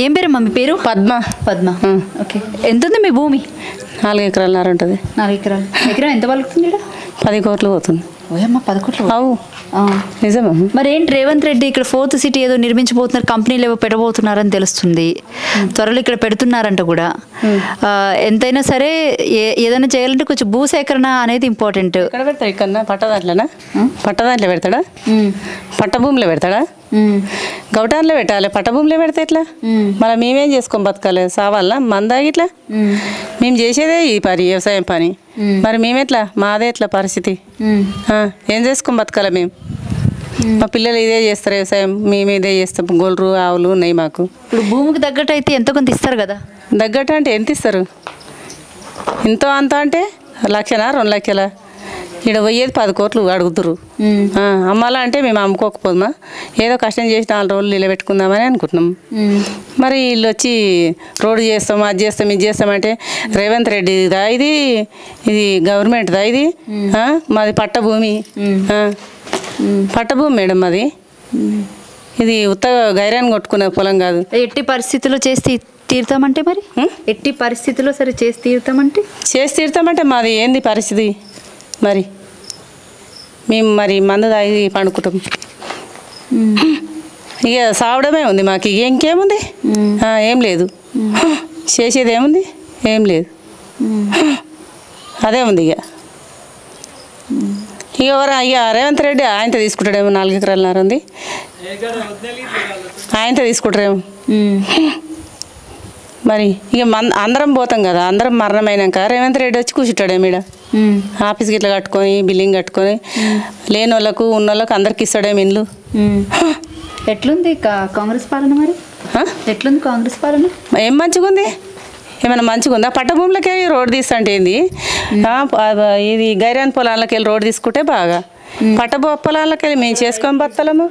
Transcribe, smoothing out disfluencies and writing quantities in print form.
ఏం పేరమ్మా మీ పేరు? పద్మ. పద్మ. ఓకే. ఎంత ఉంది మీ భూమి? 4 ఎకరాలన్నర ఉంటుంది. 4 ఎకరాలు. ఎకరం ఎంత పలుకుతుంది? 10 కోట్లు పోతుంది. ఓయమ్మ, 10 కోట్లు. అవు నిజమా? మరి ఏంటి రేవంత్ రెడ్డి ఇక్కడ 4th సిటీ ఏదో నిర్మించబోతున్నారు, కంపెనీలు ఏవో పెట్టబోతున్నారని తెలుస్తుంది. త్వరలో ఇక్కడ పెడుతున్నారంట కూడా. ఎంతైనా సరే ఏదైనా చేయాలంటే కొంచెం భూసేకరణ అనేది ఇంపార్టెంట్. ఎక్కడ పెడతాడు? ఇక్కడ పట్టదాంట్లోనా? పట్టదాంట్లో పెడతాడా? పట్టభూమిలో పెడతాడా? గౌటాన్లో పెట్టాలి. పట్టభూమిలో పెడితే ఎట్లా? మళ్ళీ మేమేం చేసుకొని బతకాలి? సావాలా మందాగి ఇట్లా? మేము చేసేదే ఈ పని, వ్యవసాయం పని. మరి మేమెట్లా? మాదే ఎట్లా పరిస్థితి? ఏం చేసుకొని బతకాలి మేము? మా పిల్లలు ఇదే చేస్తారు వ్యవసాయం, మేము ఇదే చేస్తాం. గొర్రెలు ఆవులు ఉన్నాయి మాకు. ఇప్పుడు భూమికి తగ్గట్టు అయితే ఎంతో కొంత ఇస్తారు కదా? తగ్గట్టు అంటే ఎంత ఇస్తారు? ఇంతో అంత అంటే 1 లక్షనా 2 లక్షల? ఇక్కడ పోయేది 10 కోట్లు అడుగుతురు. అమ్మాలా అంటే మేము అమ్ముకోకపోదుమా? ఏదో కష్టం చేసి 4 రోజులు నిలబెట్టుకుందామని అనుకుంటున్నాం. మరి వీళ్ళు వచ్చి రోడ్డు చేస్తాం, అది చేస్తాం, ఇది చేస్తామంటే రేవంత్ రెడ్డిదా ఇది? ఇది గవర్నమెంట్దా ఇది? మాది పట్టభూమి. పట్టభూమి మేడం మాది. ఇది ఉత్తగా గైరాన్ని కొట్టుకునే పొలం కాదు. ఎట్టి పరిస్థితుల్లో చేసి తీరుతామంటే మరి? ఎట్టి పరిస్థితుల్లో సరే చేసి తీరుతామంటే మాది ఏంది పరిస్థితి మరి? మేము మరి మందు తాగి పండుకుంటాం. ఇక సావడమే ఉంది మాకు. ఇక ఇంకేముంది? ఏం లేదు. చేసేది ఏముంది? ఏం లేదు. అదే ఉంది. ఇక రేవంత్ రెడ్డి ఆయనతో తీసుకుంటాడేమో. 4 ఎకరాలన్నర ఉంది, ఆయనతో తీసుకుంటారేమో. మరి ఇక అందరం పోతాం కదా, అందరం మరణమైనాక రేవంత్ రెడ్డి వచ్చి కూర్చుంటాడేమో ఈడ. ఆఫీస్కి ఇట్లా కట్టుకొని బిల్డింగ్ కట్టుకొని లేని వాళ్ళకు ఉన్న వాళ్ళకు అందరికి ఇస్తాడేమో ఇండ్లు. ఎట్లుంది కాంగ్రెస్ పాలన మరి? ఎట్లుంది కాంగ్రెస్ పాలన? ఏం మంచిగా ఉంది? ఏమైనా మంచిగా ఉందా? పట్టభూములకి రోడ్డు తీస్తుంటే ఏంది? ఇది గైరాన్ పొలాలకి వెళ్ళి రోడ్డు తీసుకుంటే బాగా. పట్ట పొలాలకి వెళ్ళి మేము చేసుకొని బతలము.